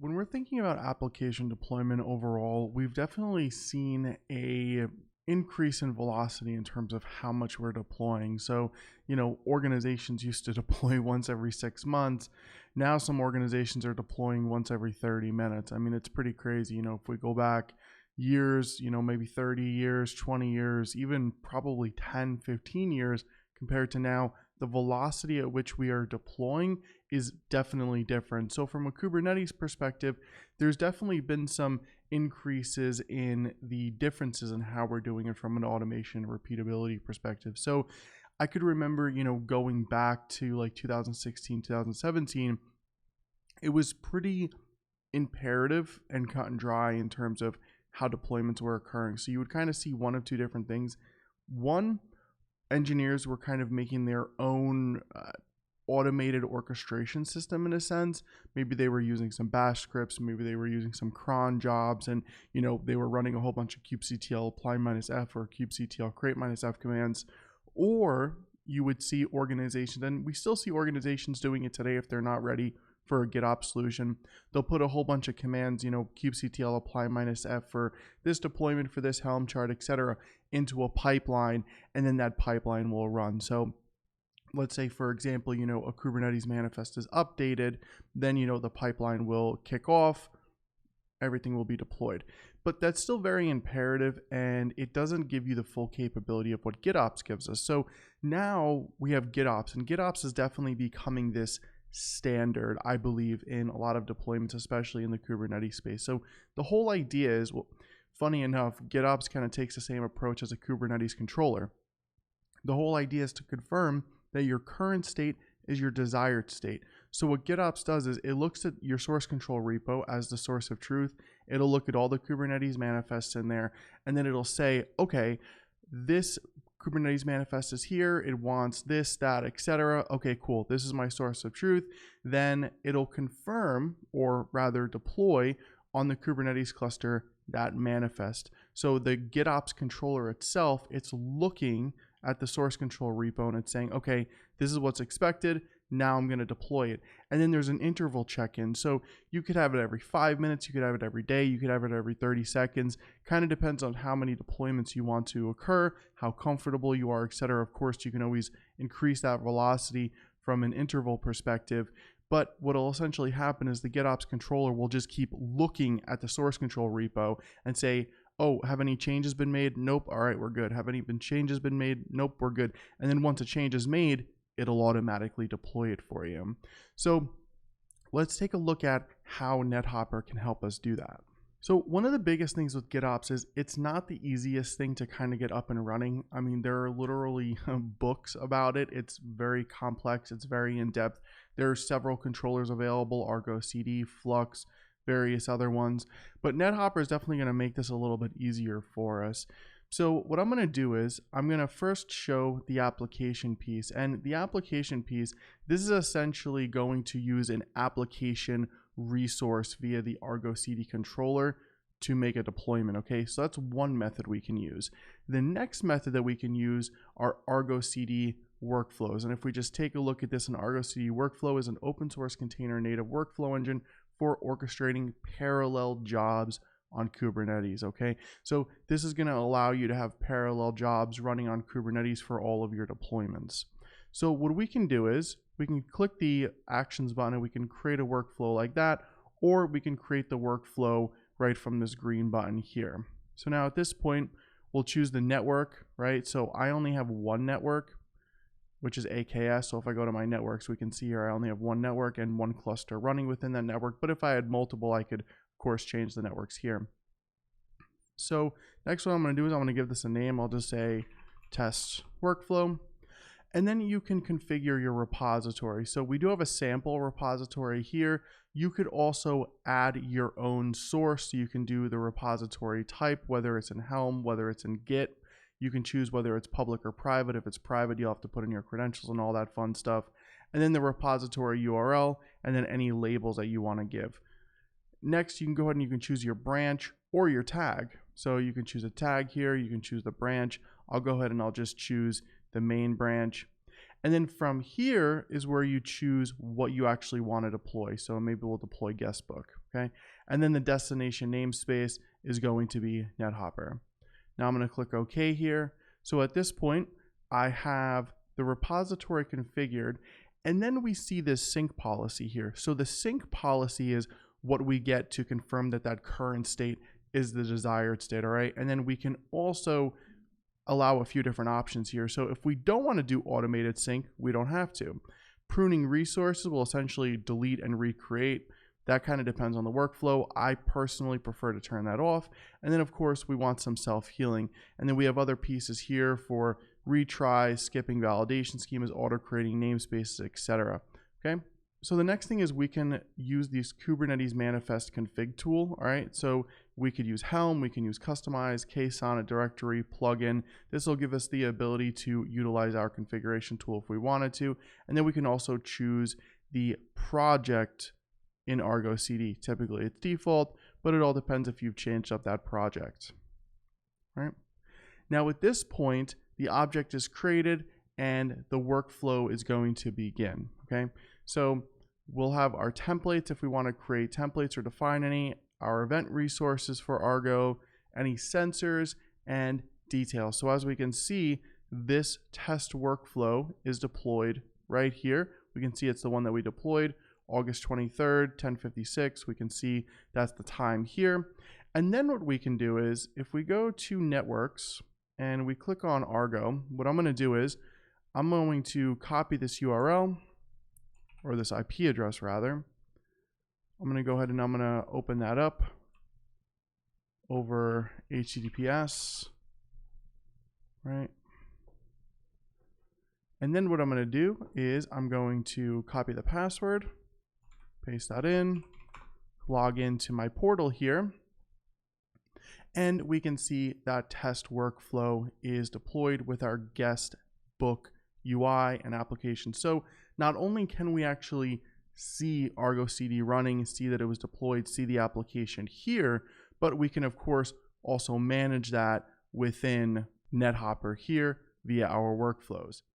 when we're thinking about application deployment overall, we've definitely seen a increase in velocity in terms of how much we're deploying. So, organizations used to deploy once every 6 months. Now some organizations are deploying once every 30 minutes. I mean, it's pretty crazy. If we go back years, maybe 30 years, 20 years, even probably 10, 15 years compared to now, the velocity at which we are deploying is definitely different. So from a Kubernetes perspective, there's definitely been some increases in the differences in how we're doing it from an automation and repeatability perspective. So I could remember, going back to like 2016, 2017, it was pretty imperative and cut and dry in terms of how deployments were occurring. So you would kind of see one of two different things. One, engineers were kind of making their own automated orchestration system in a sense. Maybe they were using some bash scripts, maybe they were using some cron jobs, and they were running a whole bunch of kubectl apply -f or kubectl create -f commands. Or you would see organizations, and we still see organizations doing it today if they're not ready for a GitOps solution. They'll put a whole bunch of commands, kubectl apply -f for this deployment, for this Helm chart, etc., into a pipeline, and then that pipeline will run. So let's say, for example, a Kubernetes manifest is updated, then, the pipeline will kick off, everything will be deployed. But that's still very imperative, and it doesn't give you the full capability of what GitOps gives us. So now we have GitOps, and GitOps is definitely becoming this standard, I believe, in a lot of deployments, especially in the Kubernetes space. So the whole idea is, well, funny enough, GitOps kind of takes the same approach as a Kubernetes controller. The whole idea is to confirm that your current state is your desired state. So what GitOps does is it looks at your source control repo as the source of truth. It'll look at all the Kubernetes manifests in there, and then it'll say, okay, this Kubernetes manifest is here, it wants this, that, etc. Okay, cool, this is my source of truth. Then it'll confirm, or rather deploy, on the Kubernetes cluster that manifest. So the GitOps controller itself, it's looking at the source control repo and it's saying, okay, this is what's expected, now I'm going to deploy it. And then there's an interval check-in. So you could have it every 5 minutes, you could have it every day, you could have it every 30 seconds. Kind of depends on how many deployments you want to occur, how comfortable you are, etc. Of course, you can always increase that velocity from an interval perspective. But what will essentially happen is the GitOps controller will just keep looking at the source control repo and say, oh, have any changes been made? Nope. All right, we're good. Have any changes been made? Nope, we're good. And then once a change is made, it'll automatically deploy it for you. So let's take a look at how NetHopper can help us do that. So one of the biggest things with GitOps is it's not the easiest thing to kind of get up and running. I mean, there are literally books about it. It's very complex. It's very in-depth. There are several controllers available, Argo CD, Flux, various other ones. But NetHopper is definitely going to make this a little bit easier for us. So what I'm going to do is I'm going to first show the application piece. And the application piece, this is essentially going to use an application resource via the Argo CD controller to make a deployment. Okay, so that's one method we can use. The next method that we can use are Argo CD workflows. And if we just take a look at this, an Argo CD workflow is an open source container native workflow engine for orchestrating parallel jobs on Kubernetes. Okay, so this is going to allow you to have parallel jobs running on Kubernetes for all of your deployments. So what we can do is we can click the actions button and we can create a workflow like that, or we can create the workflow right from this green button here. So now at this point, we'll choose the network, right? So I only have one network, which is AKS. So if I go to my networks, we can see here I only have one network and one cluster running within that network. But if I had multiple, I could, of course, change the networks here. So next what I'm going to do is I'm going to give this a name. I'll just say test workflow. And then you can configure your repository. So we do have a sample repository here. You could also add your own source. So you can do the repository type, whether it's in Helm, whether it's in Git. You can choose whether it's public or private. If it's private, you'll have to put in your credentials and all that fun stuff. And then the repository URL, and then any labels that you want to give. Next, you can go ahead and you can choose your branch or your tag. So you can choose a tag here. You can choose the branch. I'll go ahead and I'll just choose the main branch. And then from here is where you choose what you actually want to deploy. So maybe we'll deploy guestbook, okay? And then the destination namespace is going to be NetHopper. Now I'm going to click OK here. So at this point, I have the repository configured, and then we see this sync policy here. So the sync policy is what we get to confirm that that current state is the desired state, all right? And then we can also allow a few different options here. So if we don't want to do automated sync, we don't have to. Pruning resources will essentially delete and recreate. That kind of depends on the workflow. I personally prefer to turn that off. And then of course we want some self-healing. And then we have other pieces here for retries, skipping validation schemas, auto creating namespaces, etc. Okay. So the next thing is we can use this Kubernetes manifest config tool. All right. So we could use Helm, we can use Customize, KSonnet directory, plugin. This will give us the ability to utilize our configuration tool if we wanted to. And then we can also choose the project in Argo CD. Typically it's default, but it all depends if you've changed up that project. All right. Now at this point, the object is created and the workflow is going to begin. Okay. So we'll have our templates if we want to create templates or define any, our event resources for Argo, any sensors, and details. So as we can see, this test workflow is deployed right here. We can see it's the one that we deployed, August 23rd, 10:56. We can see that's the time here. And then what we can do is if we go to networks and we click on Argo, what I'm going to do is I'm going to copy this URL, or this IP address rather. I'm going to go ahead and I'm going to open that up over HTTPS, right? And then what I'm going to do is I'm going to copy the password, paste that in, log into my portal here, and we can see that test workflow is deployed with our guest book UI and application. So not only can we actually see Argo CD running, see that it was deployed, see the application here, but we can of course also manage that within NetHopper here via our workflows.